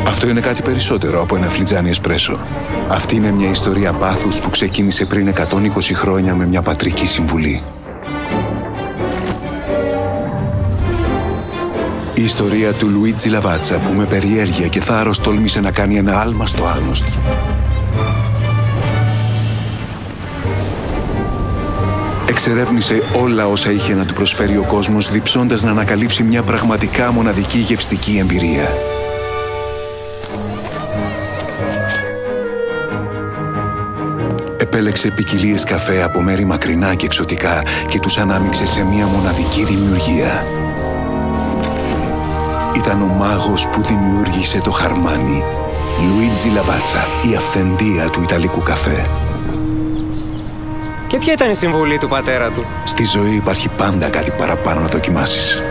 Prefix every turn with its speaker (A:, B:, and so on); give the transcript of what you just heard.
A: Αυτό είναι κάτι περισσότερο από ένα φλιτζάνι εσπρέσο. Αυτή είναι μια ιστορία πάθους που ξεκίνησε πριν 120 χρόνια με μια πατρική συμβουλή. Η ιστορία του Λουίτζι Λαβάτσα που με περιέργεια και θάρρος τόλμησε να κάνει ένα άλμα στο άγνωστο. Εξερεύνησε όλα όσα είχε να του προσφέρει ο κόσμος, διψώντας να ανακαλύψει μια πραγματικά μοναδική γευστική εμπειρία. Επέλεξε ποικιλίες καφέ από μέρη μακρινά και εξωτικά και τους ανάμειξε σε μια μοναδική δημιουργία. Ήταν ο μάγος που δημιούργησε το χαρμάνι. Λουίτζι Λαβάτσα, η αυθεντία του ιταλικού καφέ.
B: Και ποια ήταν η συμβουλή του πατέρα του?
A: Στη ζωή υπάρχει πάντα κάτι παραπάνω να δοκιμάσεις.